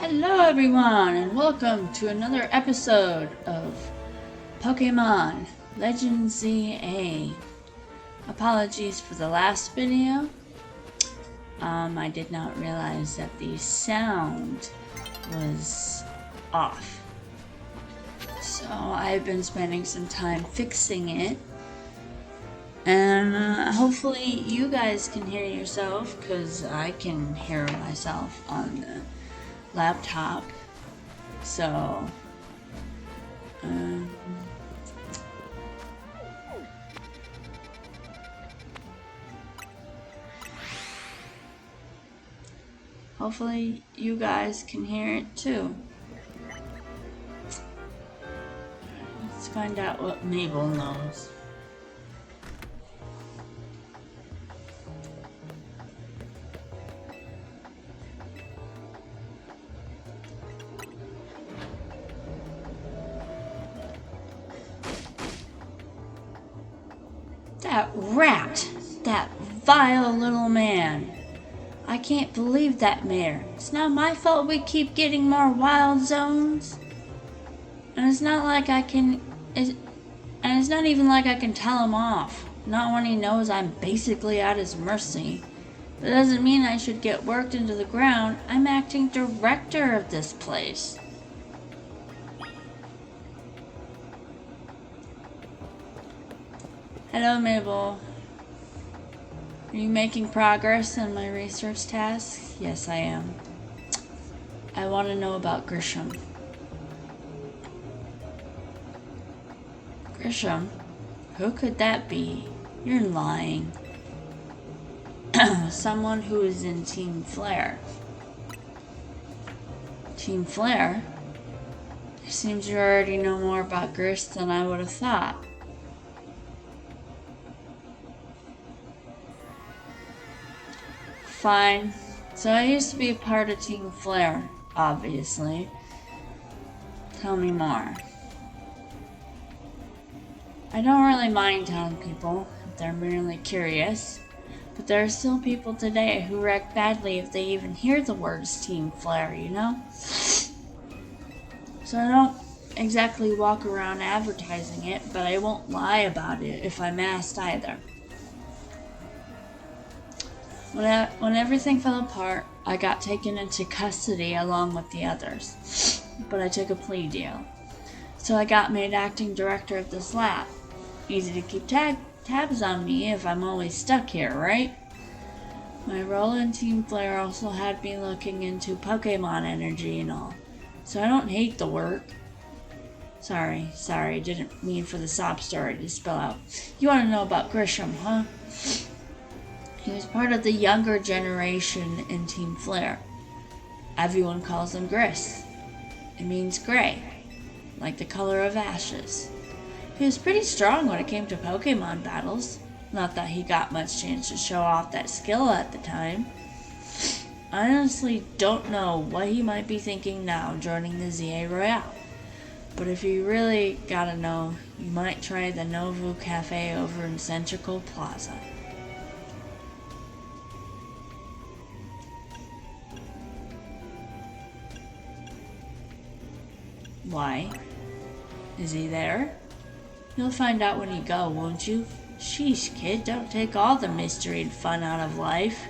Hello everyone and welcome to another episode of Pokémon Legends ZA. Apologies for the last video. I did not realize that the sound was off. So I've been spending some time fixing it. And hopefully you guys can hear yourself, because I can hear myself on the laptop. So hopefully you guys can hear it too. Let's find out what Mabel knows. That rat! That vile little man! I can't believe that mare. It's not my fault we keep getting more wild zones. And it's not like I can... and it's not even like I can tell him off. Not when he knows I'm basically at his mercy. That doesn't mean I should get worked into the ground. I'm acting director of this place. Hello, Mabel. Are you making progress on my research tasks? Yes, I am. I want to know about Grisham. Grisham? Who could that be? You're lying. Someone who is in Team Flare. Team Flare? It seems you already know more about Grish than I would have thought. Fine. So I used to be a part of Team Flare, obviously. Tell me more. I don't really mind telling people if they're merely curious, but there are still people today who react badly if they even hear the words Team Flare, you know? So I don't exactly walk around advertising it, but I won't lie about it if I'm asked either. When everything fell apart, I got taken into custody along with the others, but I took a plea deal. So I got made acting director of this lab. Easy to keep tabs on me if I'm always stuck here, right? My role in Team Flare also had me looking into Pokémon energy and all, so I don't hate the work. Sorry, didn't mean for the sob story to spill out. You want to know about Grisham, huh? He was part of the younger generation in Team Flare. Everyone calls him Gris. It means gray, like the color of ashes. He was pretty strong when it came to Pokemon battles. Not that he got much chance to show off that skill at the time. I honestly don't know what he might be thinking now joining the ZA Royale. But if you really gotta know, you might try the Novu Cafe over in Centrical Plaza. Why? Is he there? You'll find out when you go, won't you? Sheesh, kid, don't take all the mystery and fun out of life.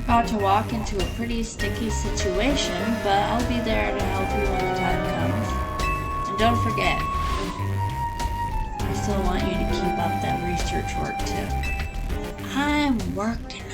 About to walk into a pretty sticky situation, but I'll be there to help you when the time comes. And don't forget, I still want you to keep up that research work too. I'm working on it.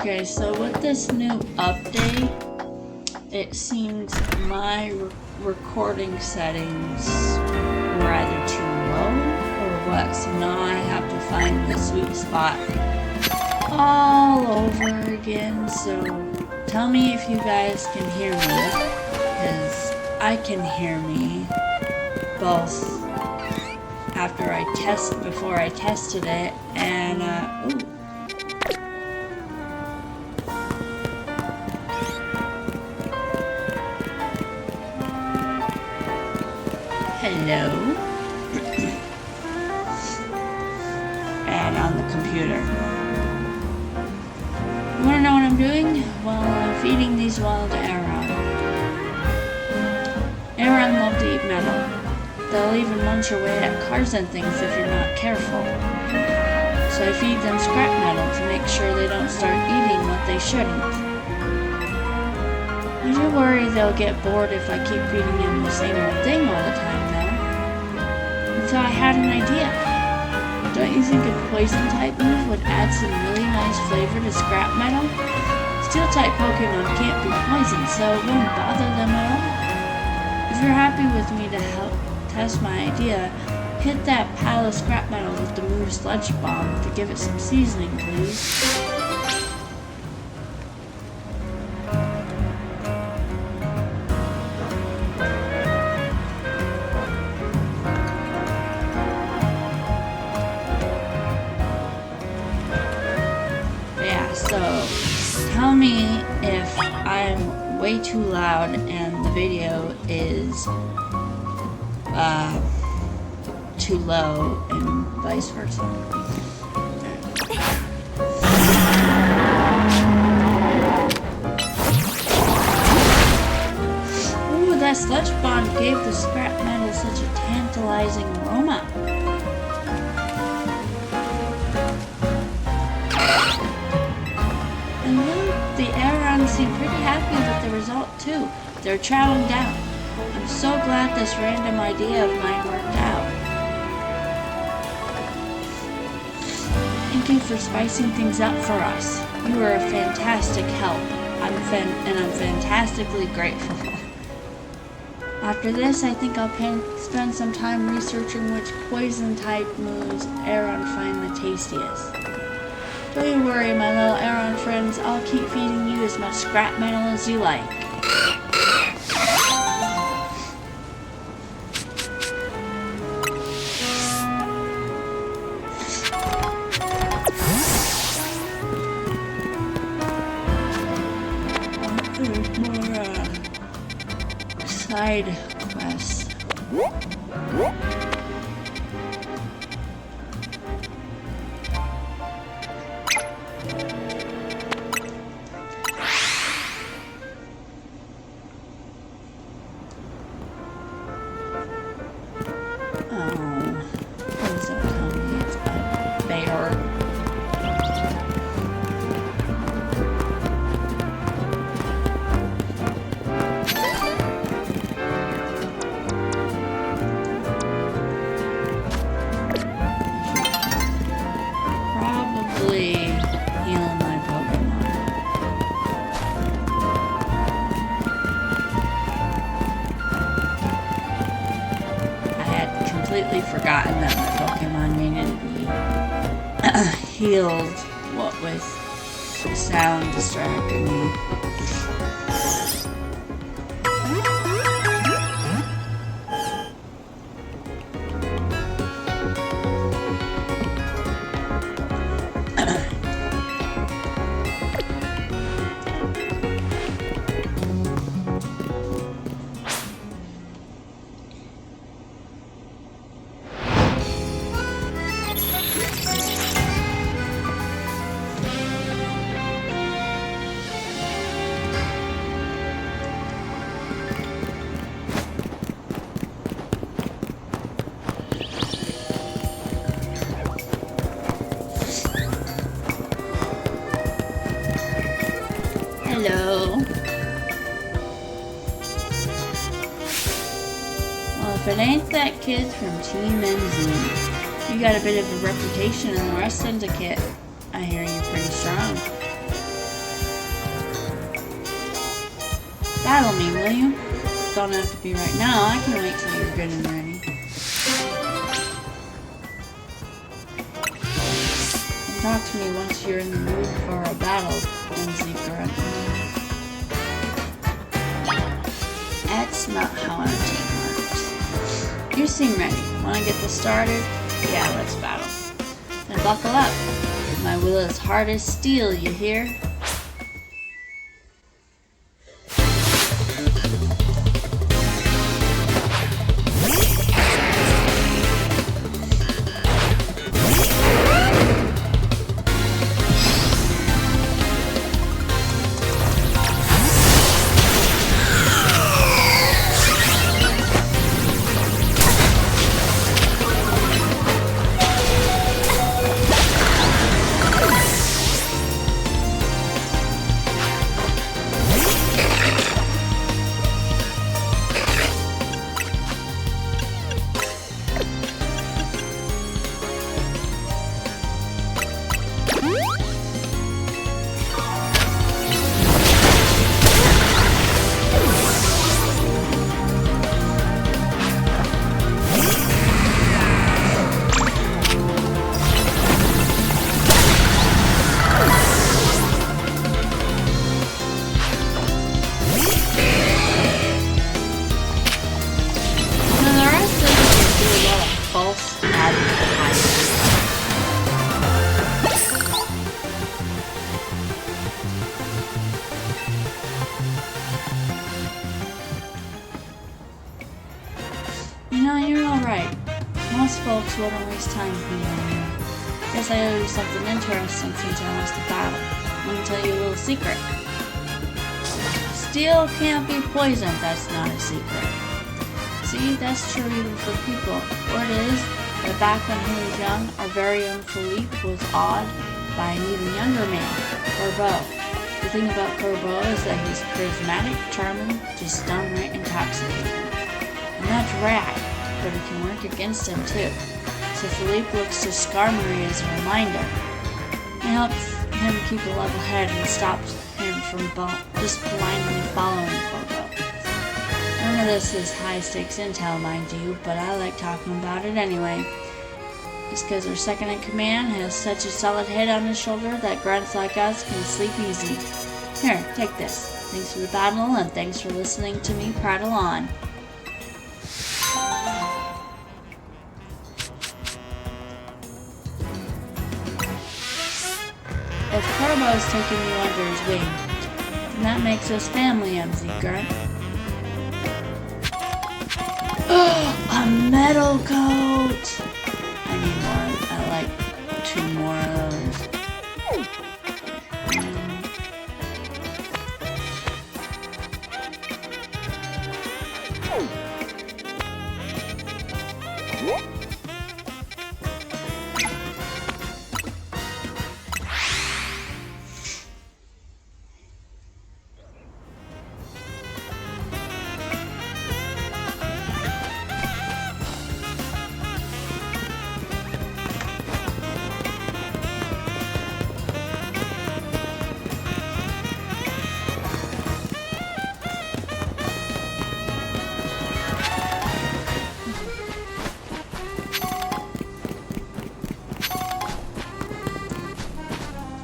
Okay, so with this new update, it seems my recording settings were either too low or what, so now I have to find the sweet spot all over again. So tell me if you guys can hear me, because I can hear me. both before I tested it, and ooh. Hello. And on the computer. You wanna know what I'm doing? Well, I'm feeding these wild Aron. Aron love to eat metal. They'll even munch away at cars and things if you're not careful. So I feed them scrap metal to make sure they don't start eating what they shouldn't. I do worry they'll get bored if I keep feeding them the same old thing all the time though. And so I had an idea. Don't you think a poison type move would add some really nice flavor to scrap metal? Steel type Pokemon can't be poisoned, so it wouldn't bother them at all. If you're happy with me to help test my idea, hit that pile of scrap metal with the move Sludge Bomb to give it some seasoning, please. Yeah, so tell me if I'm way too loud and the video is too low and vice versa. Ooh, that sludge bomb gave the scrap metal such a tantalizing aroma. And look, the Aron seem pretty happy with the result too. They're chowing down. I'm so glad this random idea of mine worked out. Thank you for spicing things up for us. You were a fantastic help. I'm fantastically grateful. After this, I think I'll spend some time researching which poison-type moves Aron find the tastiest. Don't you worry, my little Aron friends. I'll keep feeding you as much scrap metal as you like. Side quest. Please don't tell me it's a bear. Completely forgotten that my Pokemon needed to be healed, what with sound distracting me. Hello. Well, if it ain't that kid from Team MZ, you got a bit of a reputation in the Rust Syndicate. I hear you're pretty strong. Battle me, will you? Don't have to be right now. I can wait till you're good and ready. Talk to me once you're in the mood for a battle, MZ grunt. That's not how our team works. You seem ready. Wanna get this started? Yeah, let's battle. Then buckle up. My will is hard as steel, you hear? You know, you're alright. Most folks wouldn't waste time healing you. Guess I owe you something interesting since I lost the battle. Let me tell you a little secret. Steel can't be poisoned, that's not a secret. See, that's true even for people. Word is that back when he was young, our very own Philippe was awed by an even younger man, Corbeau. The thing about Corbeau is that he's charismatic, charming, just downright intoxicating. And that's rad, but it can work against him too. So Philippe looks to Skarmory as a reminder. It helps him keep a level head and stops him from just blindly following Corbeau. None of this is high-stakes intel, mind you, but I like talking about it anyway. It's because our second-in-command has such a solid head on his shoulder that grunts like us can sleep easy. Here, take this. Thanks for the battle, and thanks for listening to me prattle on. If Corbeau's taking you under his wing, then that makes us family, MZ Grunt. A metal coat! I need more. I like 2 more of those.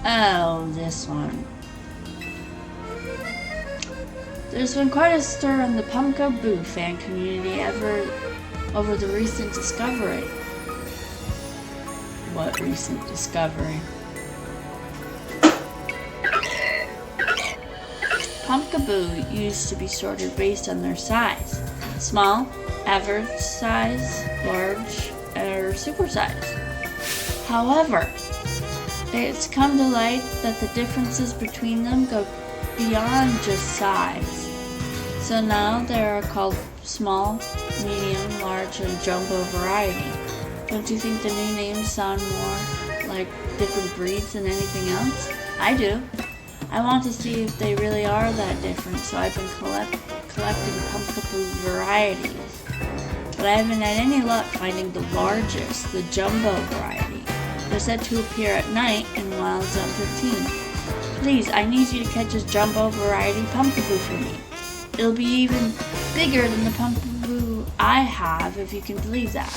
Oh, this one. There's been quite a stir in the Pumpkaboo fan community over the recent discovery. What recent discovery? Pumpkaboo used to be sorted based on their size. Small, average size, large, or super size. However, it's come to light that the differences between them go beyond just size. So now they are called small, medium, large, and jumbo variety. Don't you think the new names sound more like different breeds than anything else? I do. I want to see if they really are that different, so I've been collecting Pumpkaboo varieties. But I haven't had any luck finding the largest, the jumbo variety. They're said to appear at night in Wild Zone 15. Please, I need you to catch a jumbo variety Pumpkaboo for me. It'll be even bigger than the Pumpkaboo I have, if you can believe that.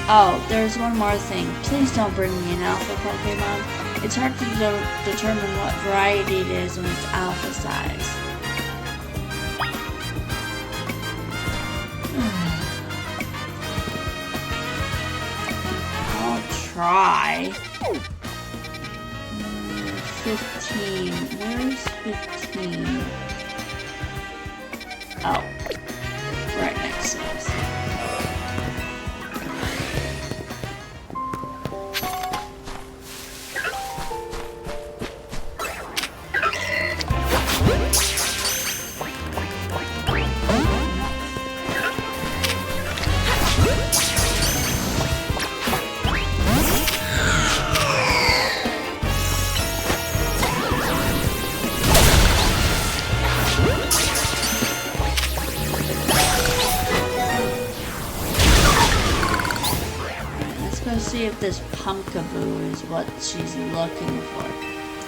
Oh, there's one more thing. Please don't bring me an alpha Pokemon. It's hard to determine what variety it is when it's alpha size. try. 15. Where's 15? Oh. Right next to us. See if this pumpkaboo is what she's looking for.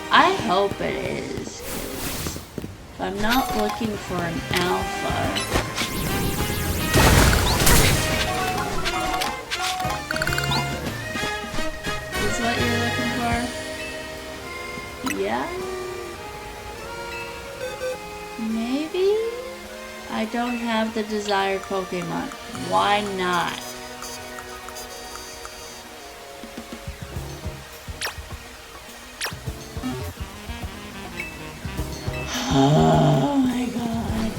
I hope it is, 'cause if I'm not looking for an alpha. Is what you're looking for? Yeah? Maybe? I don't have the desired Pokemon. Why not? Oh my god.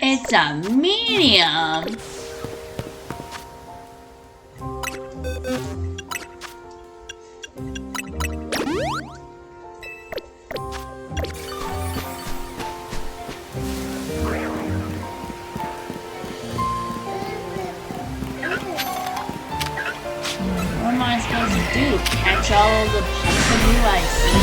It's a medium. What am I supposed to do? Catch all of the pumpkaboo I see?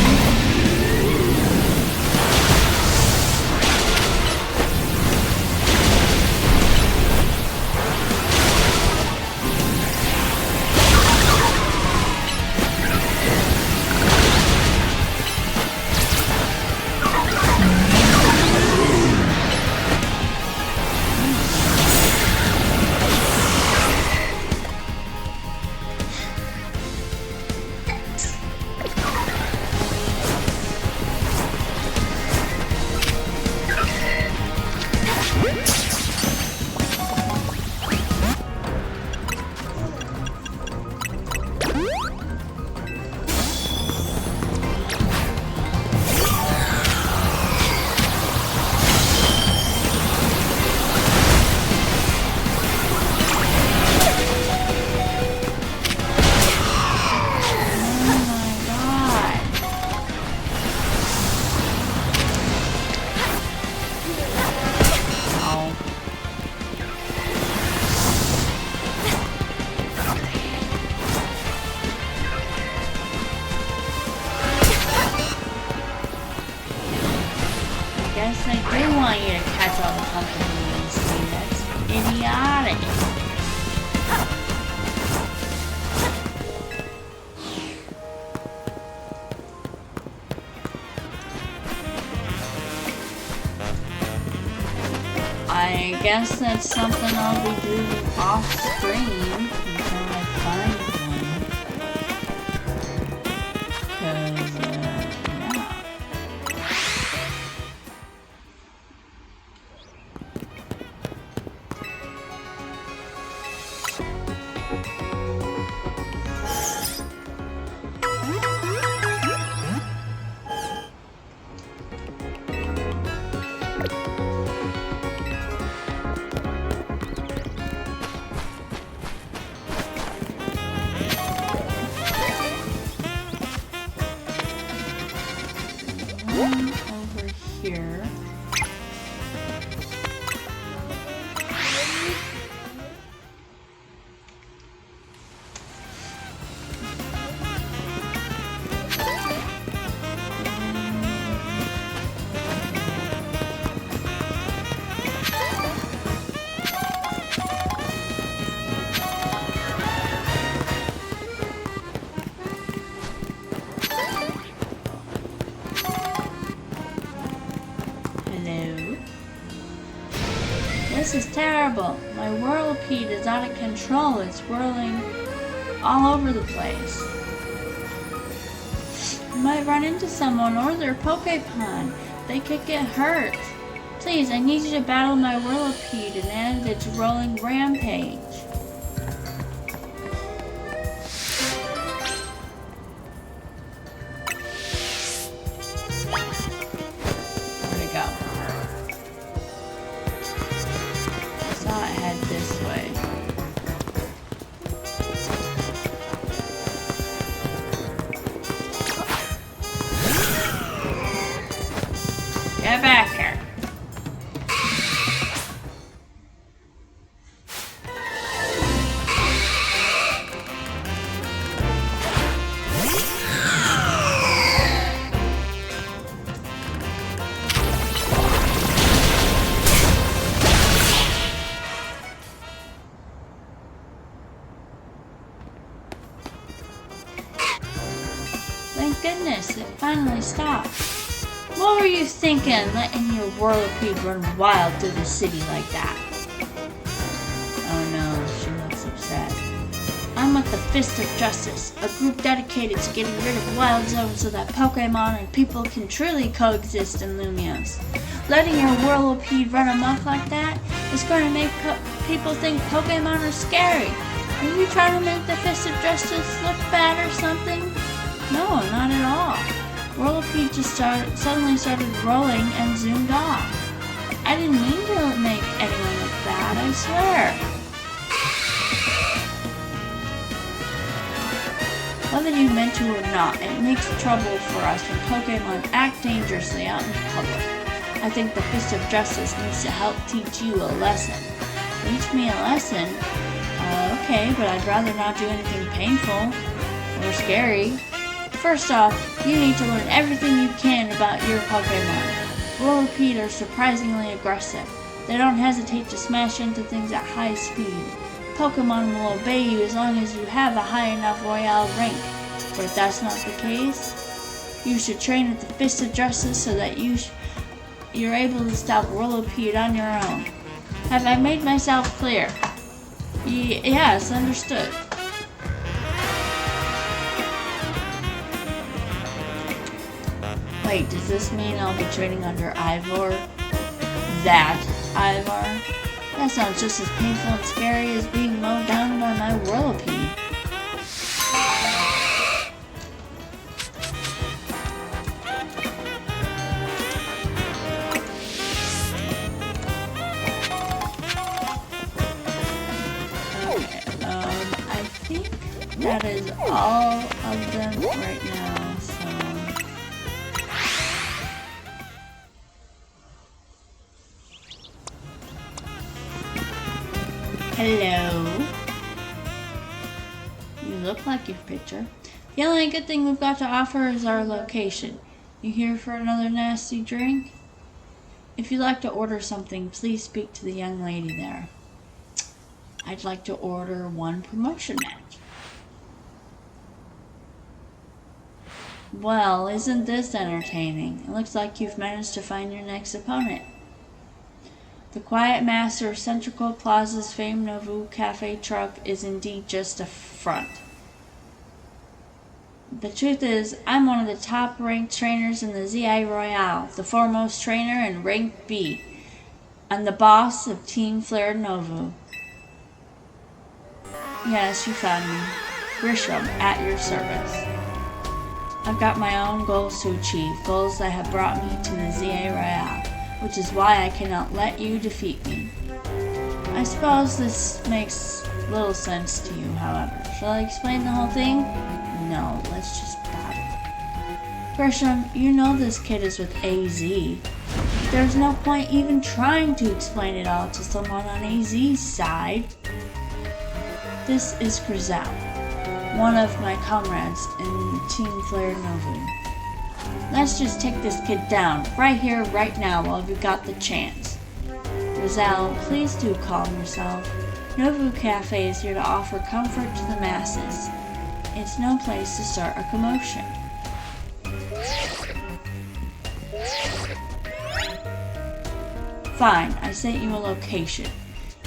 Guess I do want you to catch all the pumpkins. See, that's idiotic. I guess that's something I'll be doing off screen until I find one. 'Cause, yeah. Over here. This is terrible. My whirlipede is out of control. It's whirling all over the place. You might run into someone or their Pokemon. They could get hurt. Please, I need you to battle my Whirlipede and end its rolling rampage. Where'd it go? I saw it head this way. Get back here. Thank goodness, it finally stopped. What were you thinking, letting your Whirlipede run wild through the city like that? Oh no, she looks upset. I'm with the Fist of Justice, a group dedicated to getting rid of wild zones so that Pokemon and people can truly coexist in Lumios. Letting your Whirlipede run amok like that is going to make people think Pokemon are scary. Are you trying to make the Fist of Justice look bad or something? No, not at all. Whirlipede just suddenly started rolling and zoomed off. I didn't mean to make anyone look bad, I swear. Whether you meant to or not, it makes trouble for us when Pokemon act dangerously out in public. I think the Fist of Justice needs to help teach you a lesson. Teach me a lesson? Okay, but I'd rather not do anything painful or scary. First off, you need to learn everything you can about your Pokemon. Whirlipede are surprisingly aggressive. They don't hesitate to smash into things at high speed. Pokemon will obey you as long as you have a high enough Royale rank. But if that's not the case, you should train at the Fist of Justice so that you're able to stop Whirlipede on your own. Have I made myself clear? Yes, understood. Wait, does this mean I'll be training under Ivor? That Ivor? That sounds just as painful and scary as being mowed down by my Whirlipede. I think that is all of them right now, so... Hello. You look like your picture. The only good thing we've got to offer is our location. You here for another nasty drink? If you'd like to order something, please speak to the young lady there. I'd like to order one promotion match. Well, isn't this entertaining? It looks like you've managed to find your next opponent. The quiet master of Central Plaza's famed Novu Cafe truck is indeed just a front. The truth is, I'm one of the top-ranked trainers in the ZI Royale, the foremost trainer in Rank B. I'm the boss of Team Flare Novu. Yes, you found me. Grisham, at your service. I've got my own goals to achieve, goals that have brought me to the ZA Royale, which is why I cannot let you defeat me. I suppose this makes little sense to you, however. Shall I explain the whole thing? No, let's just battle. Grisham, you know this kid is with AZ. There's no point even trying to explain it all to someone on AZ's side. This is Grizel, one of my comrades in Team Flare Novu. Let's just take this kid down, right here, right now, while we've got the chance. Grizel, please do calm yourself. Novu Cafe is here to offer comfort to the masses. It's no place to start a commotion. Fine, I sent you a location.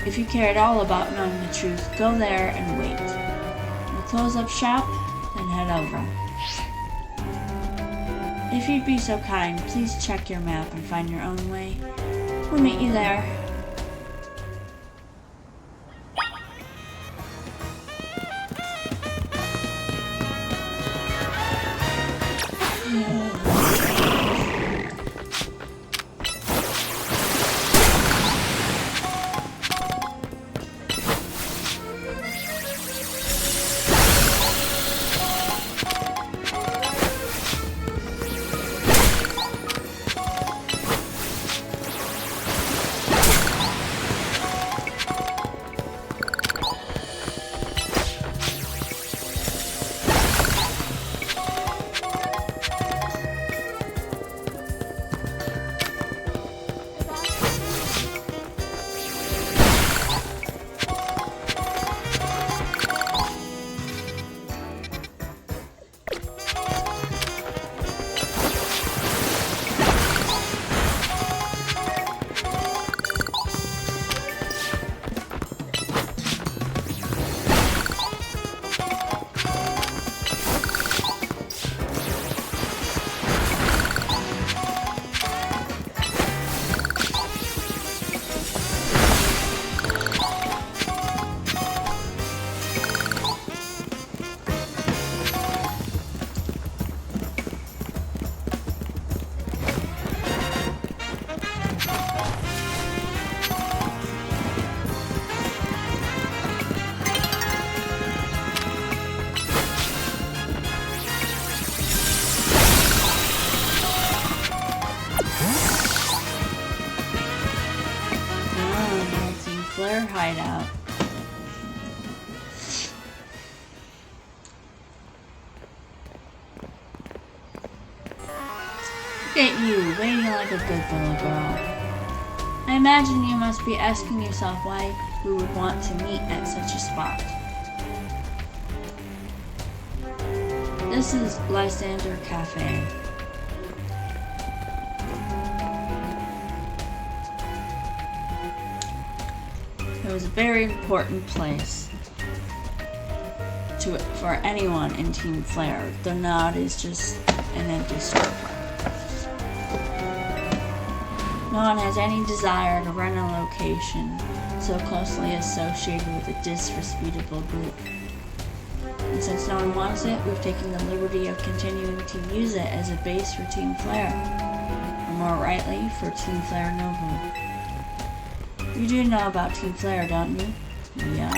If you care at all about knowing the truth, go there and wait. We'll close up shop and head over. If you'd be so kind, please check your map and find your own way. We'll meet you there. Hideout. Look at you, waiting like a good little girl. I imagine you must be asking yourself why we would want to meet at such a spot. This is Lysandre Cafe. It was a very important place for anyone in Team Flare, though now it is just an empty storefront. No one has any desire to run a location so closely associated with a disreputable group. And since no one wants it, we've taken the liberty of continuing to use it as a base for Team Flare, or more rightly, for Team Flare Nobu. You do know about Team Flare, don't you? Yeah.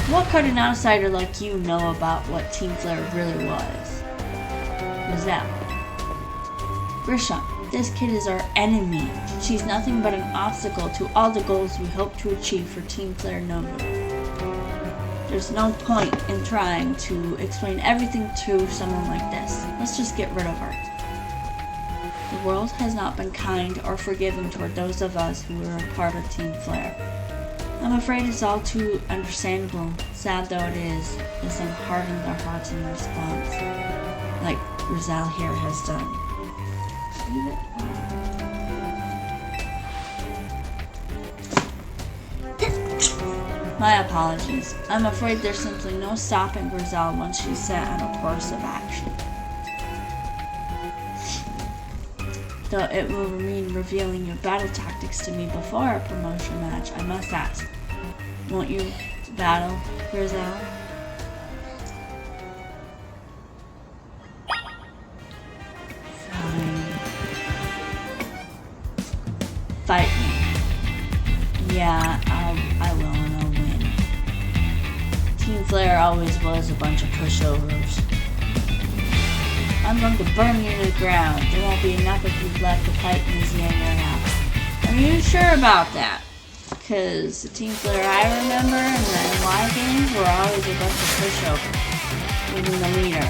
What could an outsider like you know about what Team Flare really was? Giselle. Grisha, this kid is our enemy. She's nothing but an obstacle to all the goals we hope to achieve for Team Flare Nobu. There's no point in trying to explain everything to someone like this. Let's just get rid of her. The world has not been kind or forgiving toward those of us who were a part of Team Flare. I'm afraid it's all too understandable, sad though it is, as some hardened their hearts in response, like Rizal here has done. My apologies. I'm afraid there's simply no stopping Rizal once she's set on a course of action. Though it will mean revealing your battle tactics to me before a promotion match, I must ask, won't you battle Rizal? Fine. Fight me. Yeah, I will and I'll win. Team Flare always was a bunch of pushovers. I'm going to burn you to the ground. There won't be enough of you left to fight me in your house. Are you sure about that? Because the Team Flare I remember in the NY games were always a bunch of pushovers, even the leader.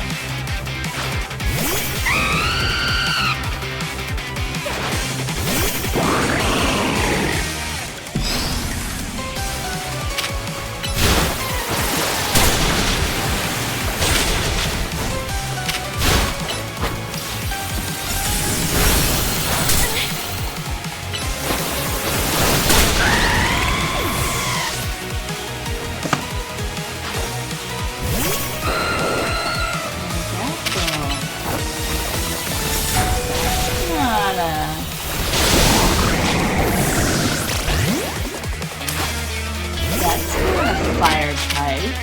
fire type.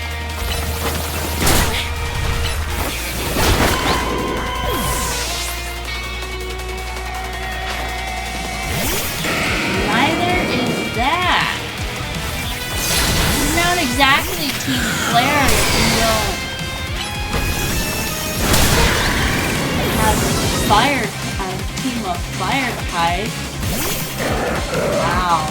Neither is that. It's not exactly Team Flare if you don't have a team of fire type. Wow.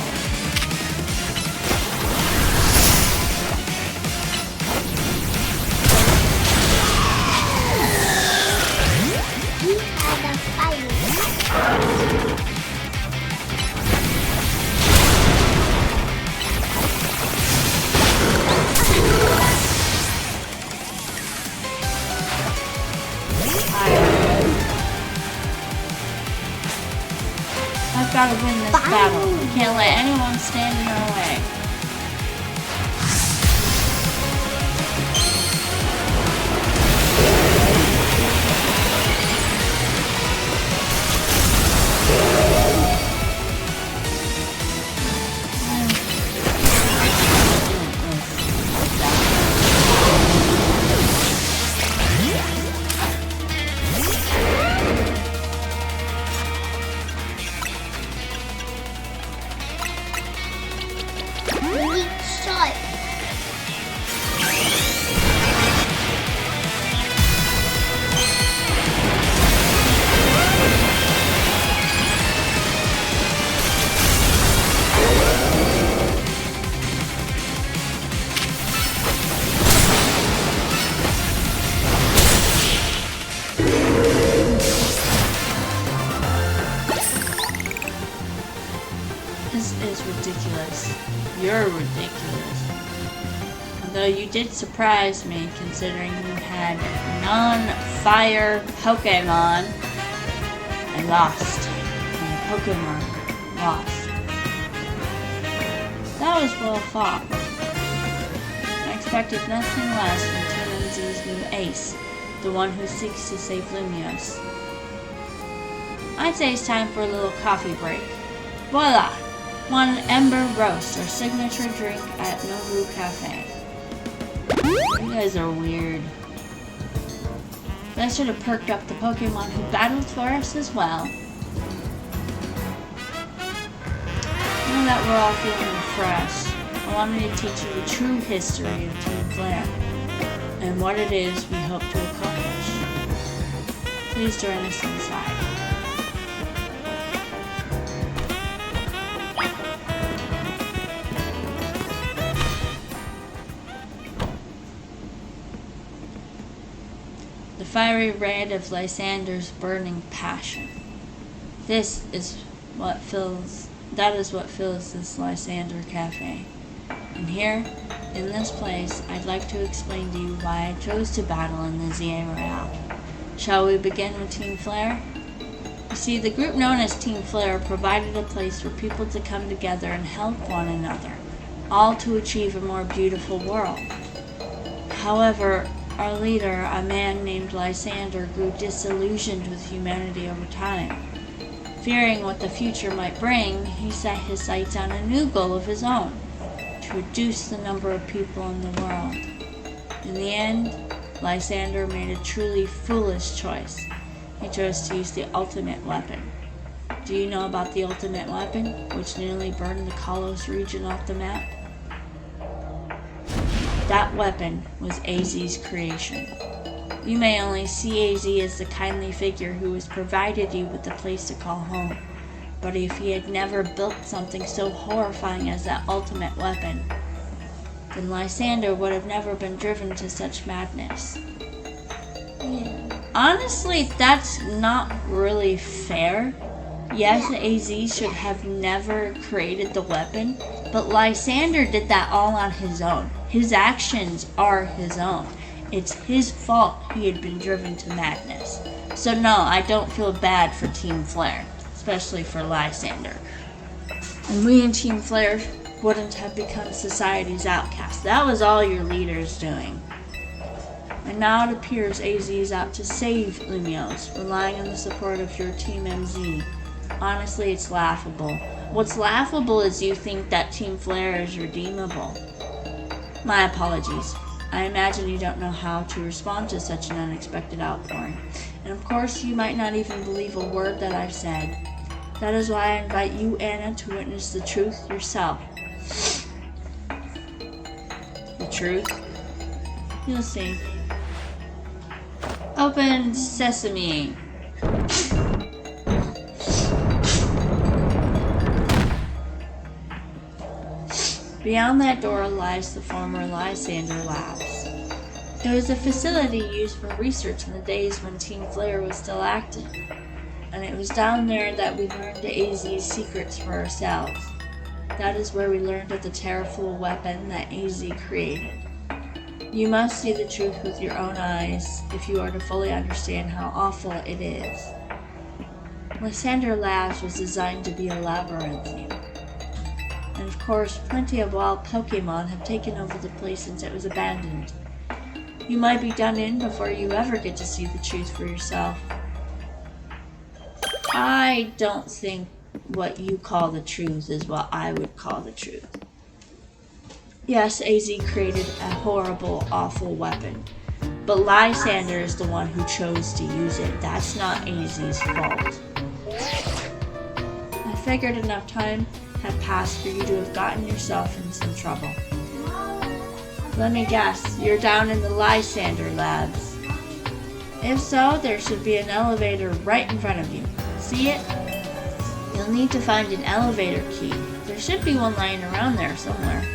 You have a fire. I've got to win this battle. We can't let anyone stand in our way. Ridiculous. You're ridiculous. Although you did surprise me, considering you had non-fire Pokemon. I lost. My Pokemon lost. That was well fought. I expected nothing less from Team MZ's new ace, the one who seeks to save Lumiose. I'd say it's time for a little coffee break. Voila! One Ember Roast, our signature drink at Nobu Cafe. You guys are weird. But I should have perked up the Pokemon who battled for us as well. Now that we're all feeling refreshed, I wanted to teach you the true history of Team Flare and what it is we hope to accomplish. Please join us inside. The fiery red of Lysandre's burning passion. That is what fills this Lysandre Cafe. And here, in this place, I'd like to explain to you why I chose to battle in the ZA Royale. Shall we begin with Team Flare? You see, the group known as Team Flare provided a place for people to come together and help one another, all to achieve a more beautiful world. However, our leader, a man named Lysandre, grew disillusioned with humanity over time. Fearing what the future might bring, he set his sights on a new goal of his own, to reduce the number of people in the world. In the end, Lysandre made a truly foolish choice. He chose to use the ultimate weapon. Do you know about the ultimate weapon, which nearly burned the Kalos region off the map? That weapon was AZ's creation. You may only see AZ as the kindly figure who has provided you with a place to call home. But if he had never built something so horrifying as that ultimate weapon, then Lysandre would have never been driven to such madness. Honestly, that's not really fair. Yes, AZ should have never created the weapon, but Lysandre did that all on his own. His actions are his own. It's his fault he had been driven to madness. So no, I don't feel bad for Team Flare, especially for Lysandre. And we in Team Flare wouldn't have become society's outcast. That was all your leaders doing. And now it appears AZ is out to save Lumiose, relying on the support of your Team MZ. Honestly, it's laughable. What's laughable is you think that Team Flare is redeemable. My apologies. I imagine you don't know how to respond to such an unexpected outpouring. And of course, you might not even believe a word that I've said. That is why I invite you, Anna, to witness the truth yourself. The truth? You'll see. Open sesame. Beyond that door lies the former Lysandre Labs. It was a facility used for research in the days when Team Flare was still active, and it was down there that we learned AZ's secrets for ourselves. That is where we learned of the terrible weapon that AZ created. You must see the truth with your own eyes if you are to fully understand how awful it is. Lysandre Labs was designed to be a labyrinth. And of course, plenty of wild Pokémon have taken over the place since it was abandoned. You might be done in before you ever get to see the truth for yourself. I don't think what you call the truth is what I would call the truth. Yes, AZ created a horrible, awful weapon, but Lysandre is the one who chose to use it. That's not AZ's fault. I figured enough time had passed for you to have gotten yourself in some trouble. Let me guess, you're down in the Lysandre Labs. If so, there should be an elevator right in front of you. See it? You'll need to find an elevator key. There should be one lying around there somewhere.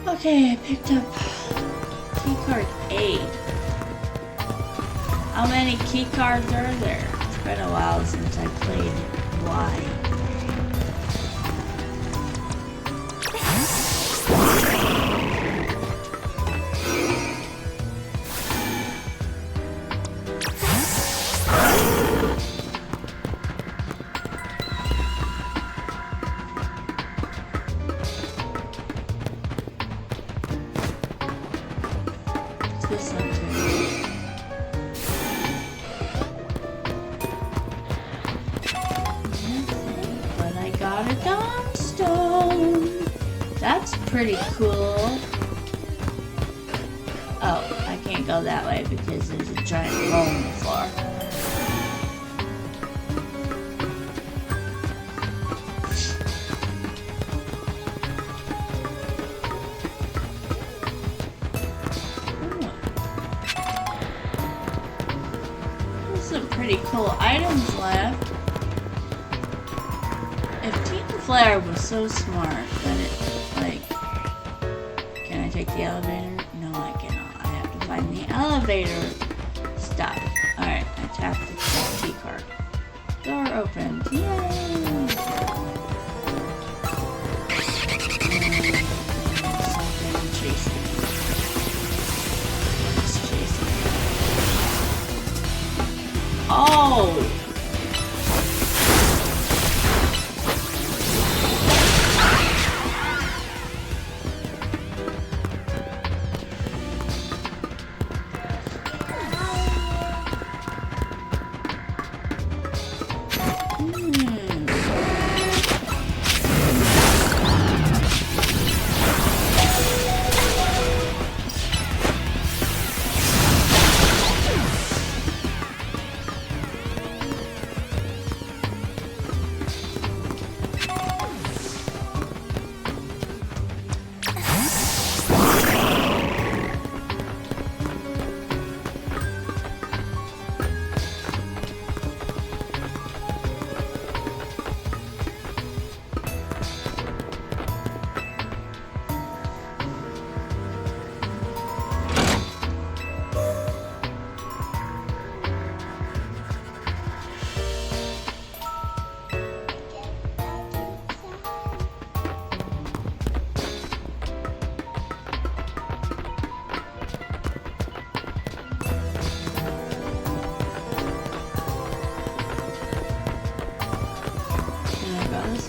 Okay, I picked up key card 8. How many key cards are there? It's been a while since I played Y. But I got a dawn stone. That's pretty cool. Oh, I can't go that way because there's a giant hole in the floor. Pretty cool items left. If Team Flare was so smart, then it, like, can I take the elevator? No, I cannot. I have to find the elevator stuff. Alright, I tapped the key card. Door opened. Yay! Chasing. It's chasing. Oh!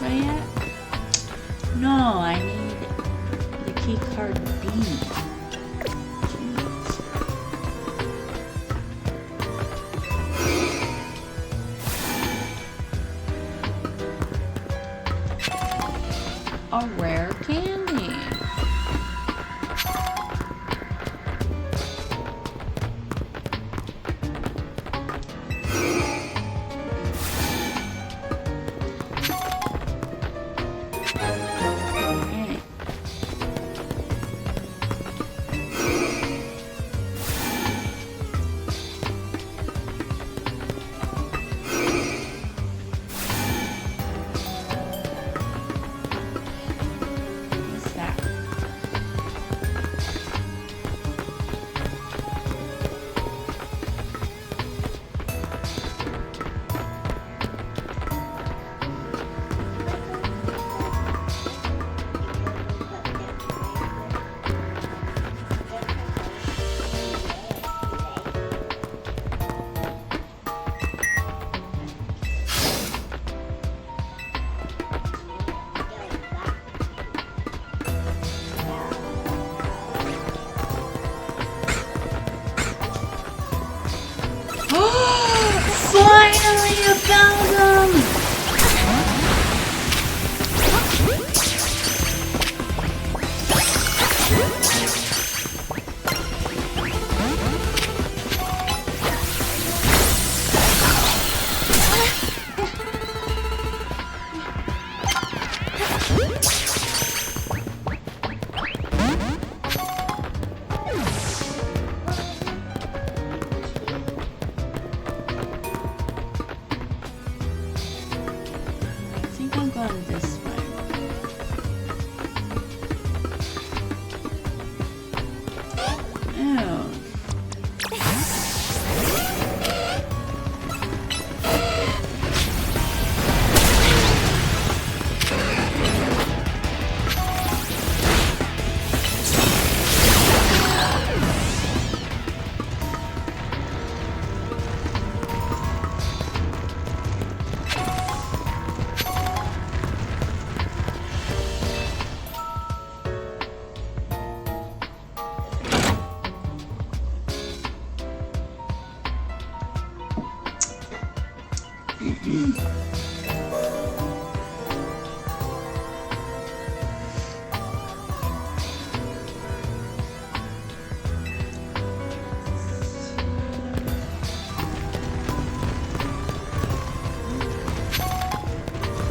Yet? No, I need the key card B. A rare candy. Finally, you found them! This way. Ew.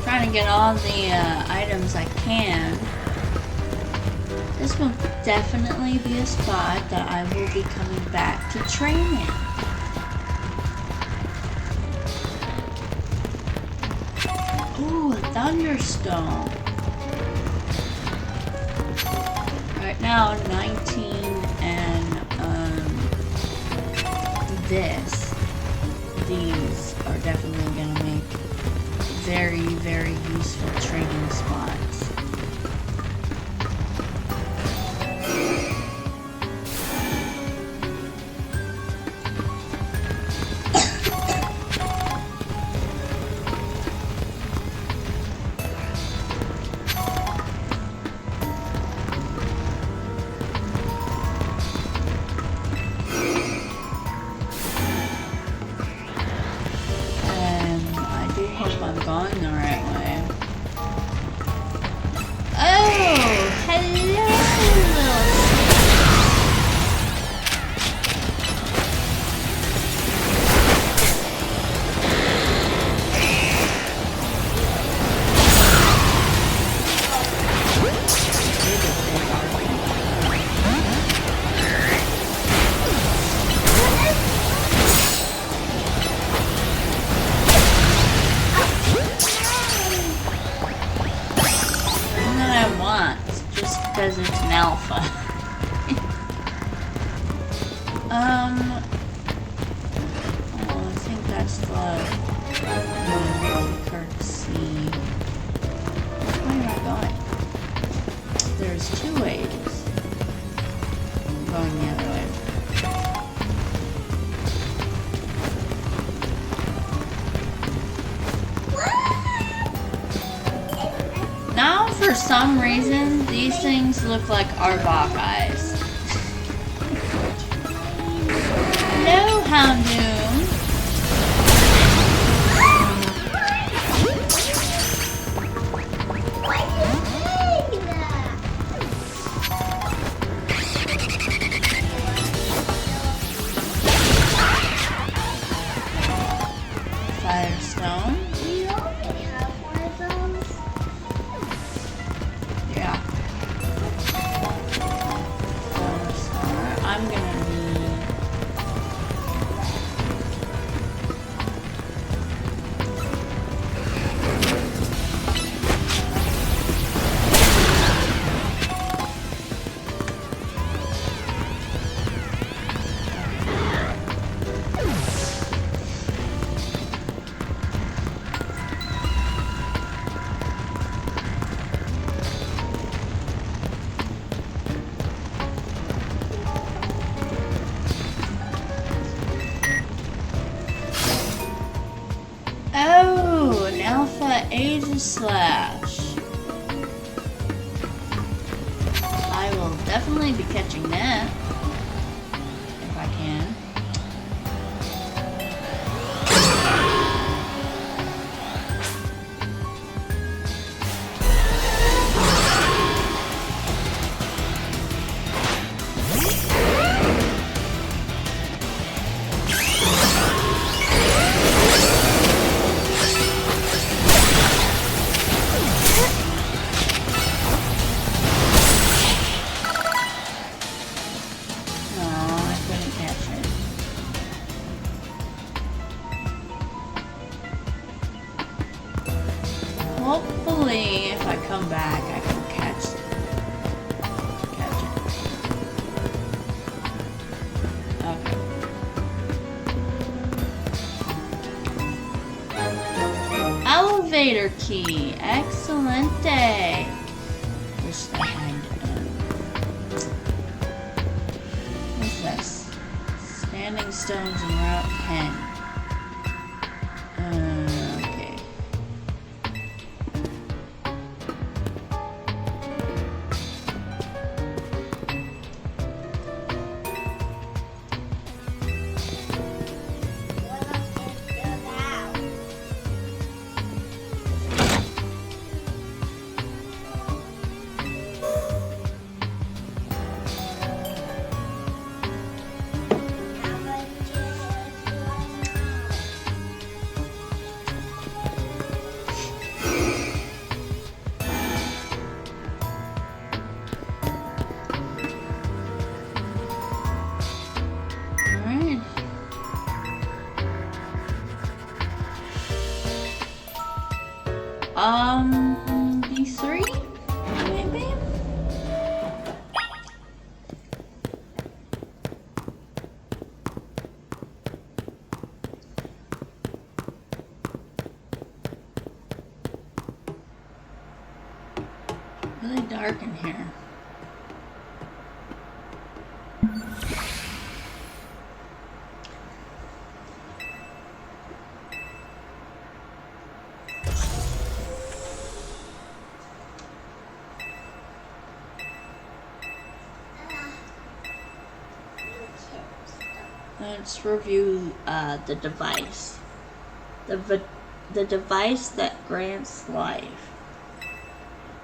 Trying to get all the items I can. This will definitely be a spot that I will be coming back to train in. Ooh, a thunderstone. Right now, 19 and this. these are definitely gonna make very, very useful trading spots. Because it's an alpha. Oh, I think that's the courtesy. Where am I going? There's two ways. I'm going the other way. Now, for some reason, these things look like Arbok eyes. Hello, Houndoom. Firestone. You already have one of those. Yeah. I'm gonna need... Oh, an Alpha Aegislash. I will definitely be catching that. If I can. Hopefully, if I come back, I can catch it. Okay. Elevator key. Excelente. Wish they had. What's this? Standing stones in Route 10. Okay. B3? Maybe? really dark in here. Let's review the device. The device that grants life.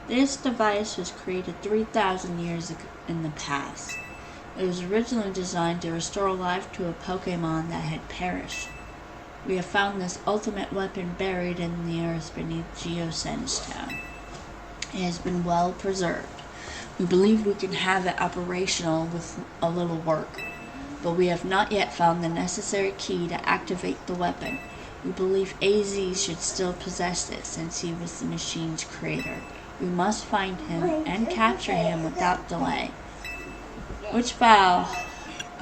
This device was created 3,000 years in the past. It was originally designed to restore life to a Pokémon that had perished. We have found this ultimate weapon buried in the earth beneath Geosense Town. It has been well preserved. We believe we can have it operational with a little work, but we have not yet found the necessary key to activate the weapon. We believe AZ should still possess it since he was the machine's creator. We must find him and capture him without delay. Which file?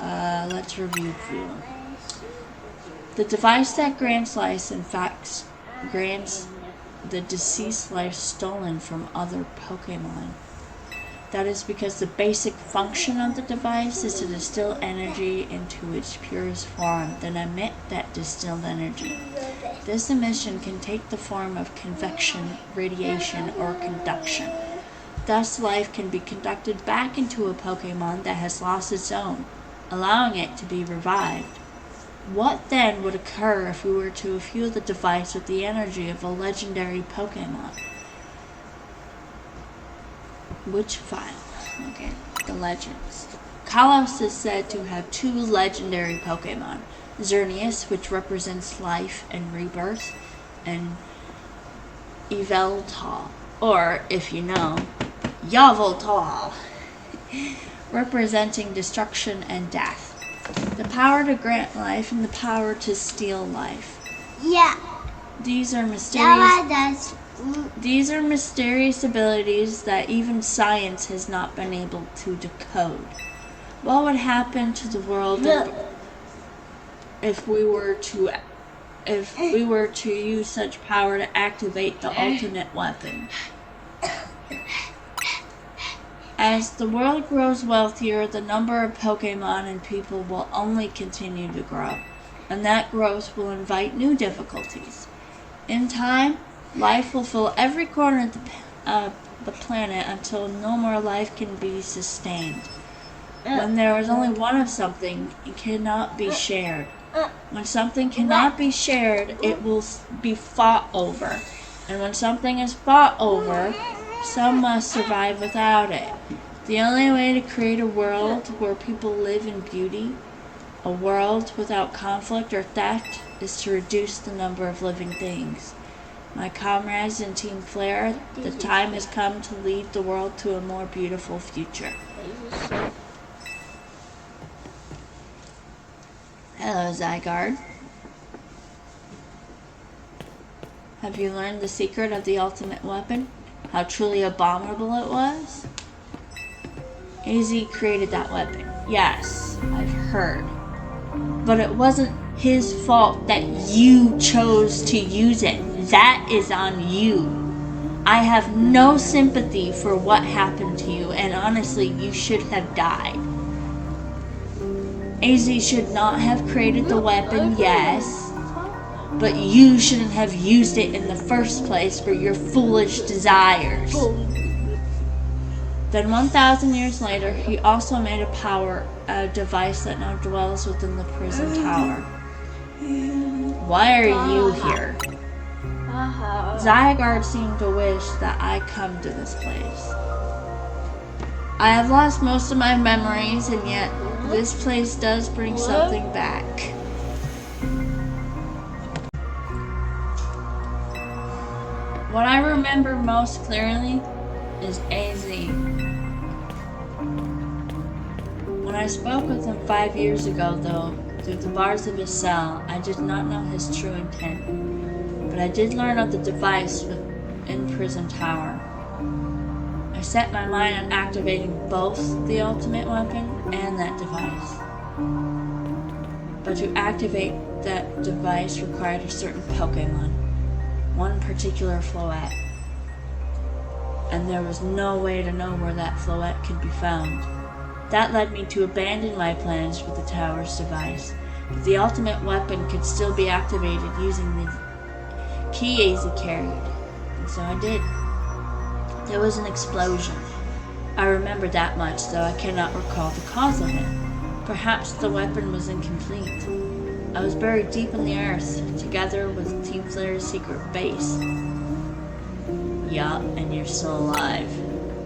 Let's review few. The device that grants life, in fact, grants the deceased life stolen from other Pokémon. That is because the basic function of the device is to distill energy into its purest form, then emit that distilled energy. This emission can take the form of convection, radiation, or conduction. Thus, life can be conducted back into a Pokémon that has lost its own, allowing it to be revived. What then would occur if we were to fuel the device with the energy of a legendary Pokémon? Which file? Okay, the legends. Kalos is said to have 2 legendary Pokémon. Xerneas, which represents life and rebirth, and Yveltal, or, if you know, Yveltal, representing destruction and death. The power to grant life and the power to steal life. Yeah. These are mysterious abilities that even science has not been able to decode. What would happen to the world if we were to use such power to activate the ultimate weapon? As the world grows wealthier, the number of Pokémon and people will only continue to grow, and that growth will invite new difficulties. In time, life will fill every corner of the planet until no more life can be sustained. When there is only one of something, it cannot be shared. When something cannot be shared, it will be fought over. And when something is fought over, some must survive without it. The only way to create a world where people live in beauty, a world without conflict or theft, is to reduce the number of living things. My comrades in Team Flare, the time has come to lead the world to a more beautiful future. Hello, Zygarde. Have you learned the secret of the ultimate weapon? How truly abominable it was? AZ created that weapon. Yes, I've heard. But it wasn't his fault that you chose to use it. That is on you. I have no sympathy for what happened to you, and honestly, you should have died. AZ should not have created the weapon, yes, but you shouldn't have used it in the first place for your foolish desires. Then 1,000 years later, he also made a device that now dwells within the prison tower. Why are you here? Zygarde seemed to wish that I come to this place. I have lost most of my memories, and yet this place does bring something back. What I remember most clearly is AZ. When I spoke with him 5 years ago, though, through the bars of his cell, I did not know his true intent. But I did learn of the device in Prison Tower. I set my mind on activating both the ultimate weapon and that device. But to activate that device required a certain Pokémon, one particular Floette. and there was no way to know where that Floette could be found. That led me to abandon my plans with the tower's device, but the ultimate weapon could still be activated using the key AZ carried, and so I did. There was an explosion. I remember that much, though I cannot recall the cause of it. Perhaps the weapon was incomplete. I was buried deep in the earth, together with Team Flare's secret base. Yup, and you're still alive.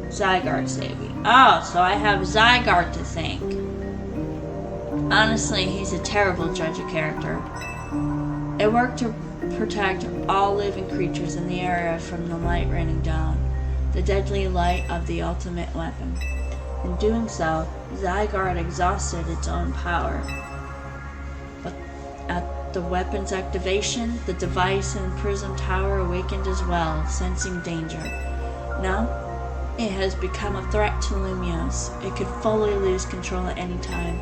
Zygarde saved me. Oh, so I have Zygarde to thank. Honestly, he's a terrible judge of character. It worked to protect all living creatures in the area from the light raining down, the deadly light of the ultimate weapon. In doing so, Zygarde exhausted its own power. But at the weapon's activation, the device in Prism Tower awakened as well, sensing danger. Now, it has become a threat to Lumiose. It could fully lose control at any time.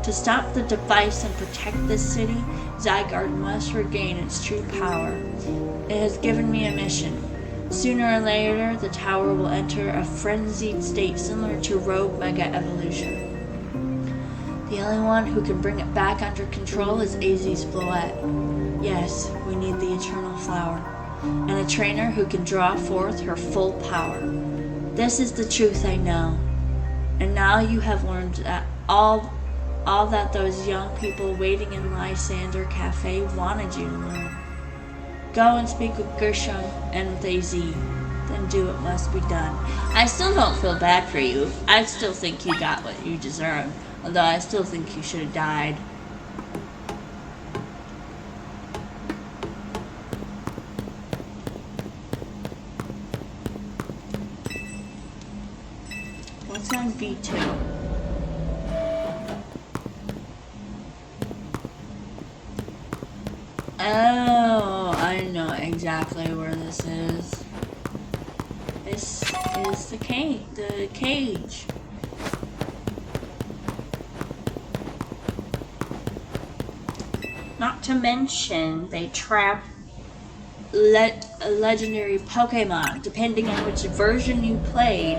To stop the device and protect this city, Zygarde must regain its true power. It has given me a mission. Sooner or later, the tower will enter a frenzied state similar to Rogue Mega Evolution. The only one who can bring it back under control is AZ's Floette. Yes, we need the Eternal Flower, and a trainer who can draw forth her full power. This is the truth I know, and now you have learned that all that those young people waiting in Lysandre Cafe wanted you to learn. Go and speak with Gershon and with AZ. Then do what must be done. I still don't feel bad for you. I still think you got what you deserve. Although I still think you should have died. What's on V2? Oh, I know exactly where this is. This is the cage. Not to mention, they trap legendary Pokémon. Depending on which version you played,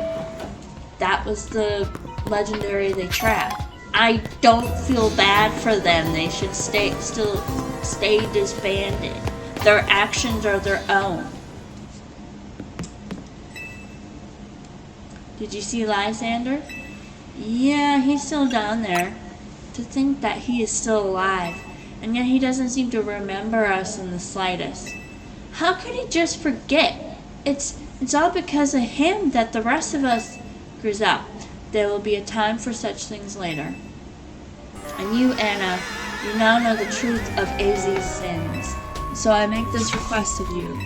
that was the legendary they trapped. I don't feel bad for them. They should stay disbanded. Their actions are their own. Did you see Lysandre? Yeah, he's still down there. To think that he is still alive, and yet he doesn't seem to remember us in the slightest. How could he just forget? It's all because of him that the rest of us grows up. There will be a time for such things later. And you, Anna, you now know the truth of AZ's sins. So I make this request of you.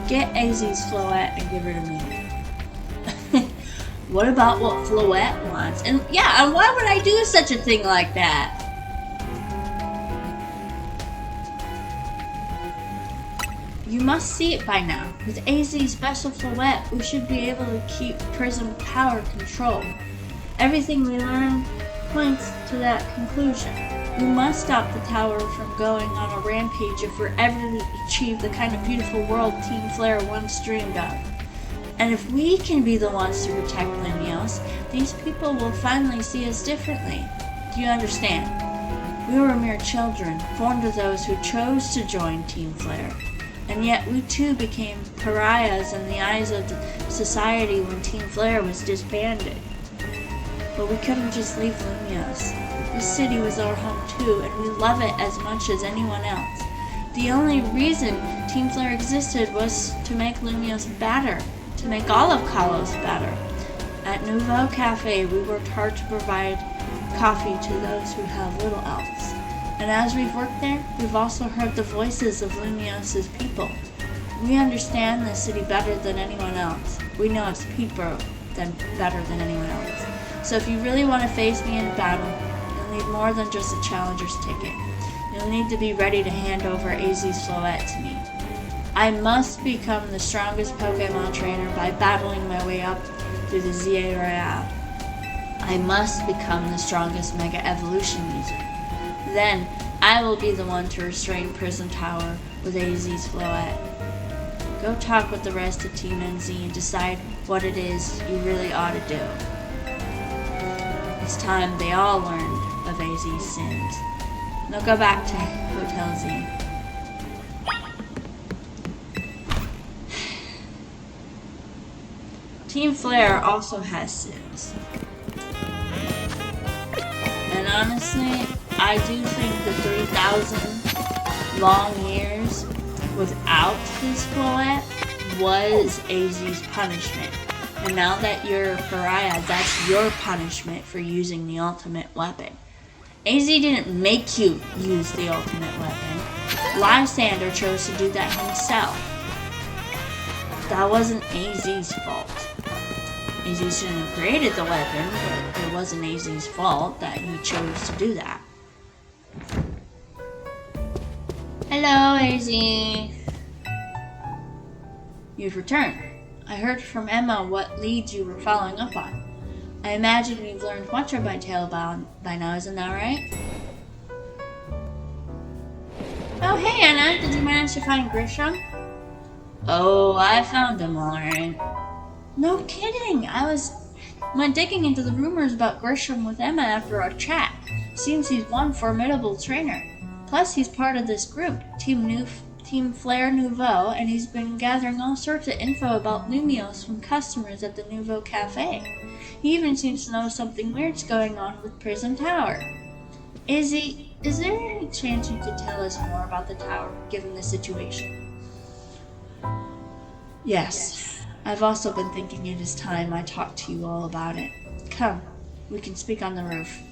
Get AZ's Floette and give her to me. What about what Floette wants? And yeah, and why would I do such a thing like that? You must see it by now. With AZ's special Floette, we should be able to keep Prism Tower control. Everything we learn points to that conclusion. We must stop the tower from going on a rampage if we're ever to achieve the kind of beautiful world Team Flare once dreamed of. And if we can be the ones to protect Lumiose, these people will finally see us differently. Do you understand? We were mere children, born to those who chose to join Team Flare. And yet we too became pariahs in the eyes of the society when Team Flare was disbanded. But we couldn't just leave Lumiose. This city was our home too, and we love it as much as anyone else. The only reason Team Flare existed was to make Lumiose better, to make all of Kalos better. At Nouveau Cafe, we worked hard to provide coffee to those who have little else. And as we've worked there, we've also heard the voices of Lumiose's people. We understand this city better than anyone else. We know its people better than anyone else. So if you really want to face me in battle, you'll need more than just a challenger's ticket. You'll need to be ready to hand over AZ's Floette to me. I must become the strongest Pokemon trainer by battling my way up through the ZA Royale. I must become the strongest Mega Evolution user. Then, I will be the one to restrain Prism Tower with AZ's Floette. Go talk with the rest of Team NZ and decide what it is you really ought to do. It's time they all learned of AZ's sins. Now go back to Hotel Z. Team Flare also has sins. And honestly, I do think the 3,000 long years without his Floette was AZ's punishment. And now that you're a pariah, that's your punishment for using the ultimate weapon. AZ didn't make you use the ultimate weapon. Lysandre chose to do that himself. That wasn't AZ's fault. AZ shouldn't have created the weapon, but it wasn't AZ's fault that he chose to do that. Hello, AZ. You've returned. I heard from Emma what leads you were following up on. I imagine you've learned much of my tale by now, isn't that right? Oh, hey, Anna. Did you manage to find Grisham? Oh, I found him alright. No kidding. I went digging into the rumors about Grisham with Emma after our chat. Seems he's one formidable trainer. Plus, he's part of this group, Team Flare Nouveau, and he's been gathering all sorts of info about Lumios from customers at the Nouveau Cafe. He even seems to know something weird's going on with Prism Tower. Is there any chance you could tell us more about the tower, given the situation? Yes. I've also been thinking it is time I talk to you all about it. Come, we can speak on the roof.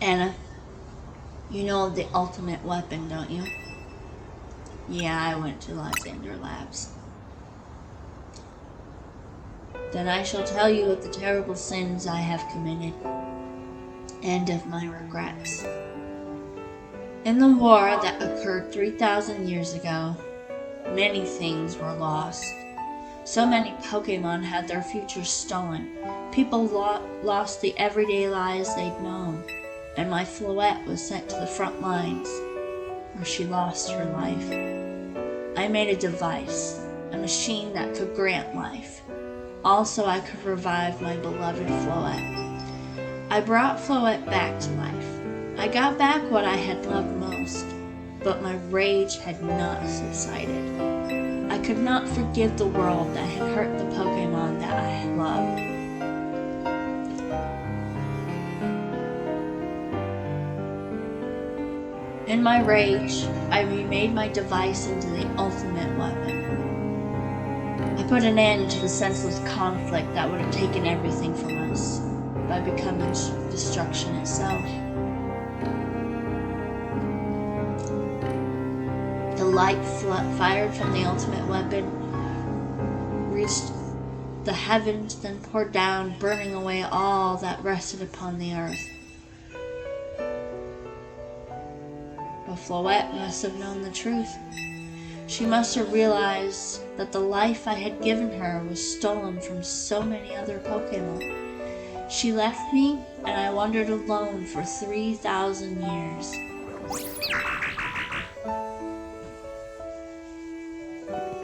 Anna, you know of the ultimate weapon, don't you? Yeah, I went to Lysandre Labs. Then I shall tell you of the terrible sins I have committed, and of my regrets. In the war that occurred 3,000 years ago, many things were lost. So many Pokémon had their futures stolen. People lost the everyday lives they'd known, and my Floette was sent to the front lines, where she lost her life. I made a device, a machine that could grant life. Also, I could revive my beloved Floette. I brought Floette back to life. I got back what I had loved most, but my rage had not subsided. I could not forgive the world that had hurt the Pokémon that I had loved. In my rage, I remade my device into the ultimate weapon. I put an end to the senseless conflict that would have taken everything from us by becoming destruction itself. The light fired from the ultimate weapon reached the heavens, then poured down, burning away all that rested upon the earth. But Floette must have known the truth. She must have realized that the life I had given her was stolen from so many other Pokémon. She left me, and I wandered alone for 3,000 years.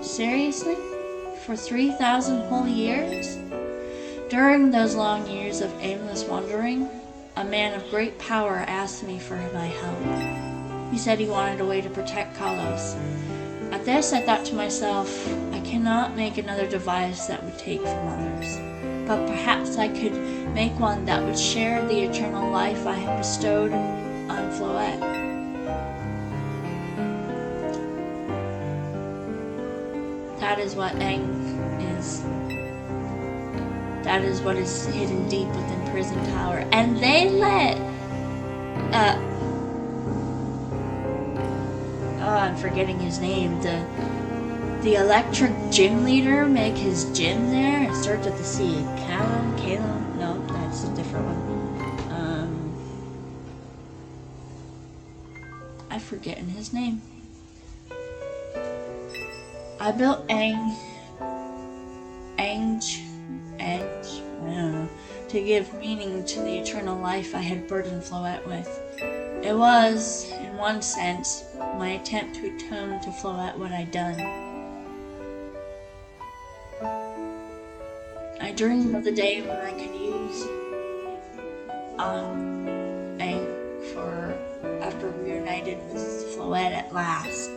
Seriously? For 3,000 whole years? During those long years of aimless wandering, a man of great power asked me for my help. He said he wanted a way to protect Kalos. At this, I thought to myself, I cannot make another device that would take from others. But perhaps I could make one that would share the eternal life I had bestowed on Floette. That is what Aang is. That is what is hidden deep within Prism Tower. And they let I'm forgetting his name. The electric gym leader make his gym there. It starts with the C. Calum? No, that's a different one. I'm forgetting his name. I built Ange, I don't know, to to give meaning to the eternal life I had burdened Floette with. It was, in one sense, my attempt to atone to Floette what I'd done. I dreamed of the day when I could use Aang for after reunited with Floette at last.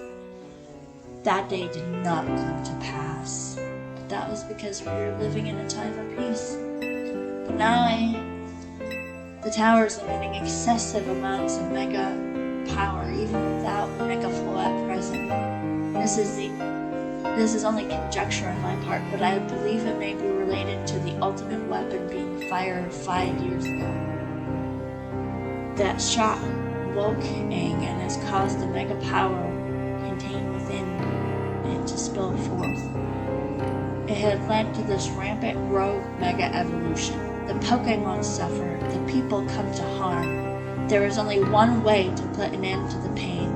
That day did not come to pass. But that was because we were living in a time of peace. But now the tower is emitting excessive amounts of mega power, even without Mega Floette present. This is only conjecture on my part, but I believe it may be related to the ultimate weapon being fired 5 years ago. That shot woke Aang and has caused the mega power contained within it to spill forth. It had led to this rampant rogue mega evolution. The Pokémon suffer, the people come to harm. There is only one way to put an end to the pain.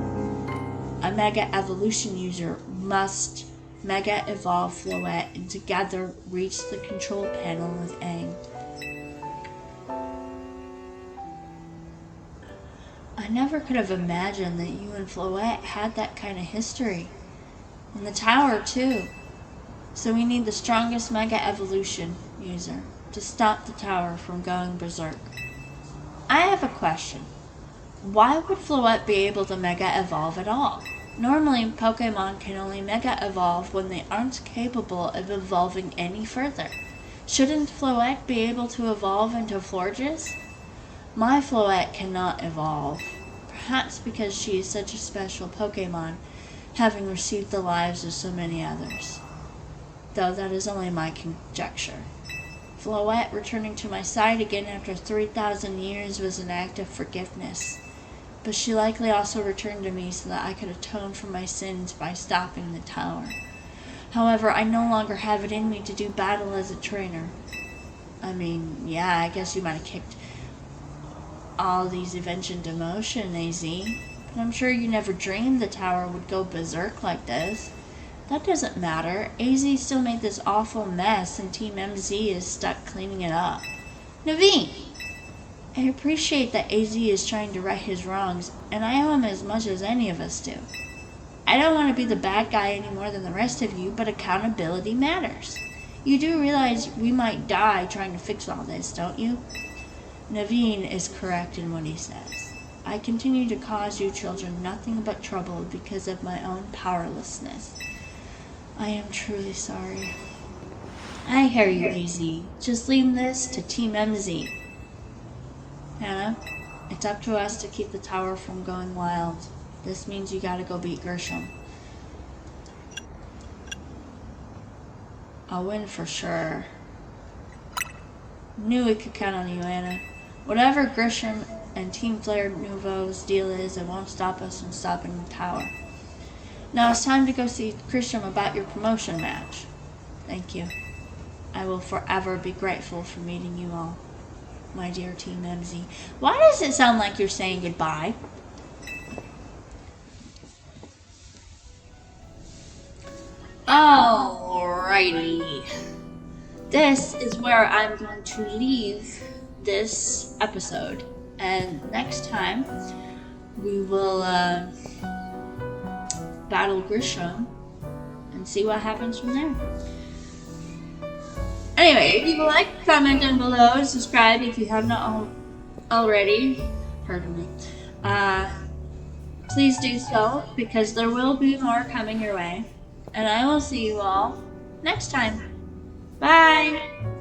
A mega evolution user must mega evolve Floette and together reach the control panel with Aang. I never could have imagined that you and Floette had that kind of history. And the tower too. So we need the strongest mega evolution user to stop the tower from going berserk. I have a question. Why would Floette be able to mega evolve at all? Normally, Pokemon can only mega evolve when they aren't capable of evolving any further. Shouldn't Floette be able to evolve into Florges? My Floette cannot evolve, perhaps because she is such a special Pokemon, having received the lives of so many others. Though that is only my conjecture. Floette returning to my side again after 3,000 years was an act of forgiveness. But she likely also returned to me so that I could atone for my sins by stopping the tower. However, I no longer have it in me to do battle as a trainer. I mean, yeah, I guess you might have kicked all these events into motion, AZ. But I'm sure you never dreamed the tower would go berserk like this. That doesn't matter. AZ still made this awful mess and Team MZ is stuck cleaning it up. Naveen! I appreciate that AZ is trying to right his wrongs, and I owe him as much as any of us do. I don't want to be the bad guy any more than the rest of you, but accountability matters. You do realize we might die trying to fix all this, don't you? Naveen is correct in what he says. I continue to cause you children nothing but trouble because of my own powerlessness. I am truly sorry. I hear you, AZ. Just leave this to Team MZ. Hannah, it's up to us to keep the tower from going wild. This means you gotta go beat Grisham. I'll win for sure. Knew we could count on you, Anna. Whatever Grisham and Team Flare Nouveau's deal is, it won't stop us from stopping the tower. Now it's time to go see Grisham about your promotion match. Thank you. I will forever be grateful for meeting you all, my dear Team MZ. Why does it sound like you're saying goodbye? Alrighty. This is where I'm going to leave this episode. And next time, we will battle Grisham and see what happens from there. Anyway, leave a like, comment down below, subscribe if you have not already. Pardon me. Please do so, because there will be more coming your way. And I will see you all next time. Bye!